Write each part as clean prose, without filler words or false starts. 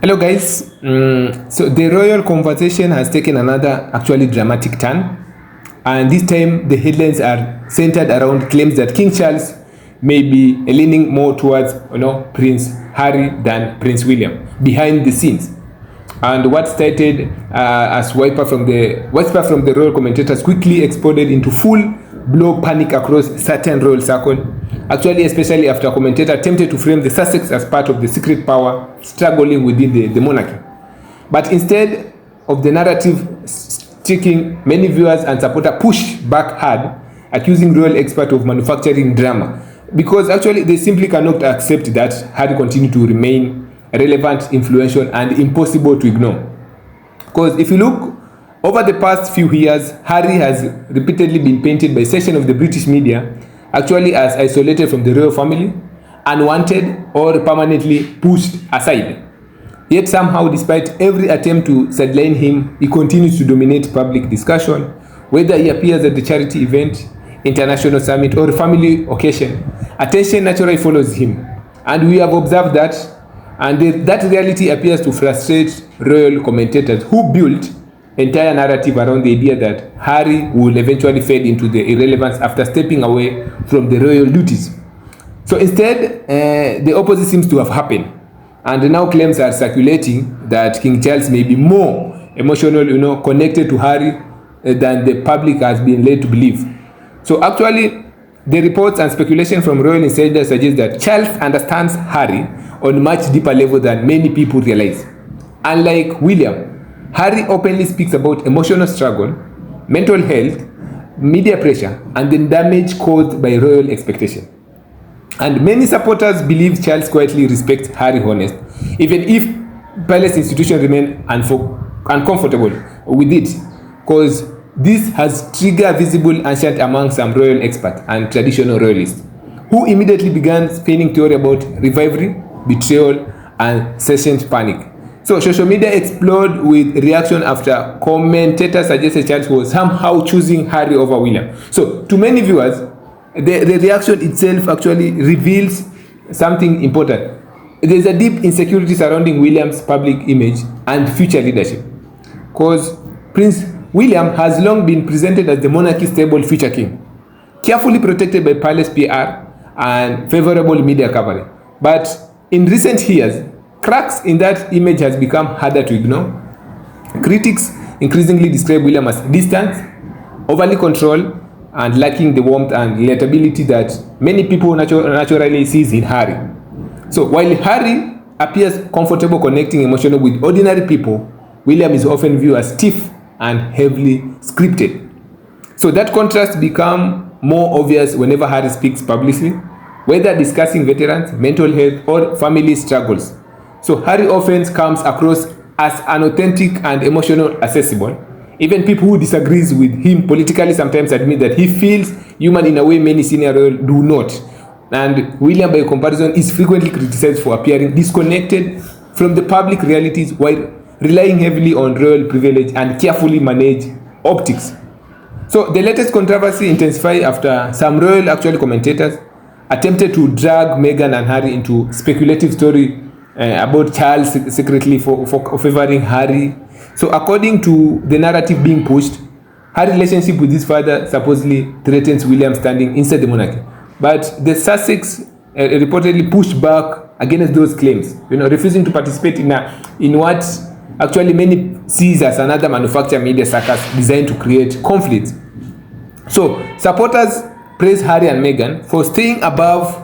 Hello, guys. So the royal conversation has taken another actually dramatic turn, and this time the headlines are centered around claims that King Charles may be leaning more towards, Prince Harry than Prince William behind the scenes. And what started as whisper from the royal commentators quickly exploded into full blow panic across certain royal circle. Actually, especially after a commentator attempted to frame the Sussex as part of the secret power struggling within the monarchy. But instead of the narrative sticking, many viewers and supporters pushed back hard, accusing royal expert of manufacturing drama. Because actually, they simply cannot accept that Harry continued to remain relevant, influential, and impossible to ignore. Because if you look over the past few years, Harry has repeatedly been painted by section of the British media actually as isolated from the royal family, unwanted, or permanently pushed aside. Yet somehow, despite every attempt to sideline him, he continues to dominate public discussion, whether he appears at the charity event, international summit, or family occasion. Attention naturally follows him, and we have observed that, and that reality appears to frustrate royal commentators who built entire narrative around the idea that Harry will eventually fade into the irrelevance after stepping away from the royal duties. So instead, the opposite seems to have happened, and now claims are circulating that King Charles may be more emotional, connected to Harry than the public has been led to believe. So actually, the reports and speculation from royal insiders suggest that Charles understands Harry on a much deeper level than many people realize. Unlike William, Harry openly speaks about emotional struggle, mental health, media pressure, and the damage caused by royal expectation. And many supporters believe Charles quietly respects Harry's honest, even if palace institutions remain uncomfortable with it, because this has triggered visible ancient among some royal experts and traditional royalists, who immediately began spinning theory about revival, betrayal, and sessioned panic. So social media exploded with reaction after commentators suggested Charles was somehow choosing Harry over William. So to many viewers, the reaction itself actually reveals something important. There is a deep insecurity surrounding William's public image and future leadership, because Prince William has long been presented as the monarchy's stable future king, carefully protected by palace PR and favorable media coverage. But in recent years, cracks in that image has become harder to ignore. Critics increasingly describe William as distant, overly controlled, and lacking the warmth and relatability that many people naturally sees in Harry. So while Harry appears comfortable connecting emotionally with ordinary people, William is often viewed as stiff and heavily scripted. So that contrast becomes more obvious whenever Harry speaks publicly, whether discussing veterans, mental health, or family struggles. So Harry often comes across as unauthentic and emotional accessible. Even people who disagree with him politically sometimes admit that he feels human in a way many senior royals do not. And William, by comparison, is frequently criticized for appearing disconnected from the public realities while relying heavily on royal privilege and carefully managed optics. So the latest controversy intensified after some royal actual commentators attempted to drag Meghan and Harry into speculative story about Charles secretly for favoring Harry. So according to the narrative being pushed, Harry's relationship with his father supposedly threatens William's standing inside the monarchy. But the Sussex reportedly pushed back against those claims, refusing to participate in what actually many sees as another manufactured media circus designed to create conflict. So supporters praise Harry and Meghan for staying above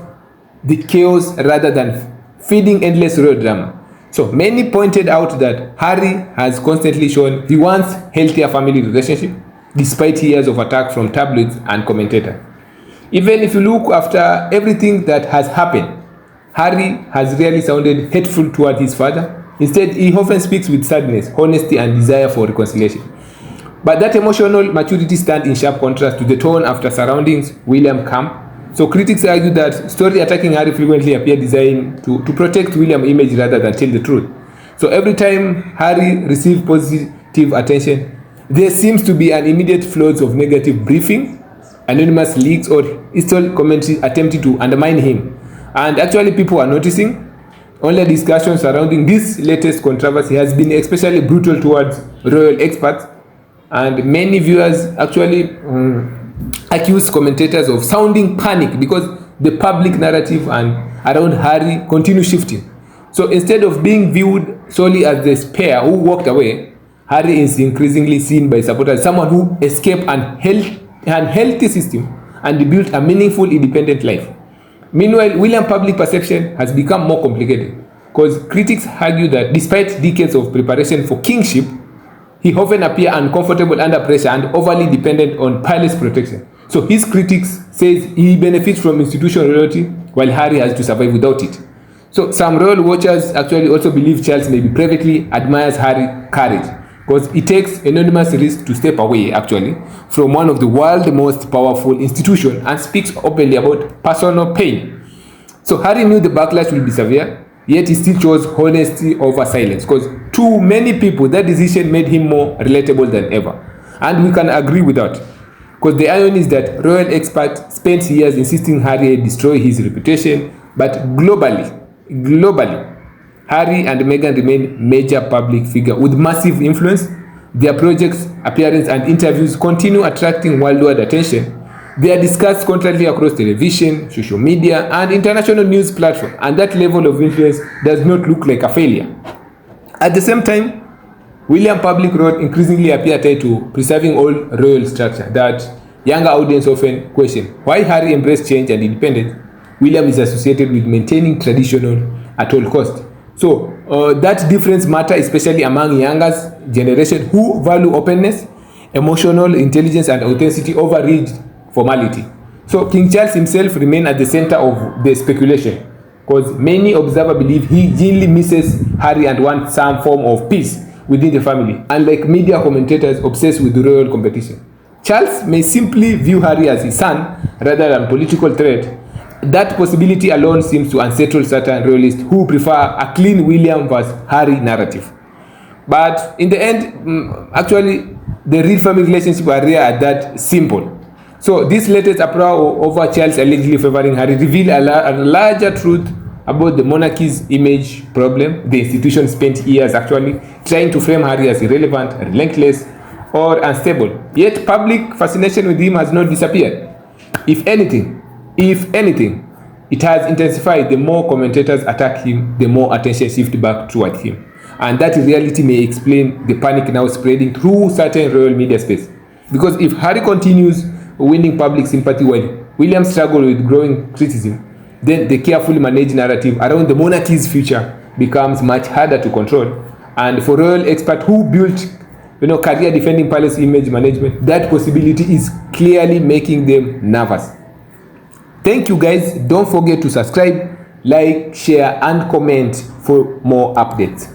the chaos rather than feeding endless royal drama. So many pointed out that Harry has constantly shown he wants healthier family relationship despite years of attack from tabloids and commentators. Even if you look after everything that has happened, Harry has rarely sounded hateful toward his father. Instead, he often speaks with sadness, honesty, and desire for reconciliation. But that emotional maturity stands in sharp contrast to the tone after surrounding William camp. So critics argue that story attacking Harry frequently appear designed to protect William's image rather than tell the truth. So every time Harry receives positive attention, there seems to be an immediate flood of negative briefing, anonymous leaks, or hostile commentary attempting to undermine him. And actually people are noticing, online discussion surrounding this latest controversy has been especially brutal towards royal experts, and many viewers actually accuse commentators of sounding panic because the public narrative and around Harry continue shifting. So instead of being viewed solely as the spare who walked away, Harry is increasingly seen by supporters as someone who escaped an unhealthy system and built a meaningful independent life. Meanwhile, William's public perception has become more complicated because critics argue that despite decades of preparation for kingship, he often appears uncomfortable under pressure and overly dependent on palace protection. So his critics say he benefits from institutional royalty while Harry has to survive without it. So some royal watchers actually also believe Charles maybe privately admires Harry's courage because it takes enormous risk to step away actually from one of the world's most powerful institutions and speaks openly about personal pain. So Harry knew the backlash will be severe, yet he still chose honesty over silence because to many people that decision made him more relatable than ever. And we can agree with that. Because the irony is that royal experts spent years insisting Harry destroy his reputation, but globally, Harry and Meghan remain major public figures with massive influence. Their projects, appearances, and interviews continue attracting worldwide attention. They are discussed constantly across television, social media, and international news platforms, and that level of influence does not look like a failure. At the same time, William's public role increasingly appears tied to preserving old royal structure that younger audience often question. Why Harry embraced change and independence, William is associated with maintaining traditional at all cost. So that difference matters especially among younger generation who value openness, emotional intelligence, and authenticity over rigid formality. So King Charles himself remains at the center of the speculation because many observers believe he genuinely misses Harry and wants some form of peace within the family, unlike media commentators obsessed with royal competition. Charles may simply view Harry as his son rather than political threat. That possibility alone seems to unsettle certain royalists who prefer a clean William vs. Harry narrative. But in the end, actually, the real family relationships are rare at that simple. So this latest uproar over Charles allegedly favoring Harry reveal a larger truth about the monarchy's image problem. The institution spent years actually trying to frame Harry as irrelevant, relentless, or unstable. Yet public fascination with him has not disappeared. If anything, it has intensified. The more commentators attack him, the more attention shifts back toward him. And that reality may explain the panic now spreading through certain royal media space. Because if Harry continues winning public sympathy while William struggles with growing criticism, then the carefully managed narrative around the monarchy's future becomes much harder to control. And for royal experts who built career defending palace image management, that possibility is clearly making them nervous. Thank you guys. Don't forget to subscribe, like, share, and comment for more updates.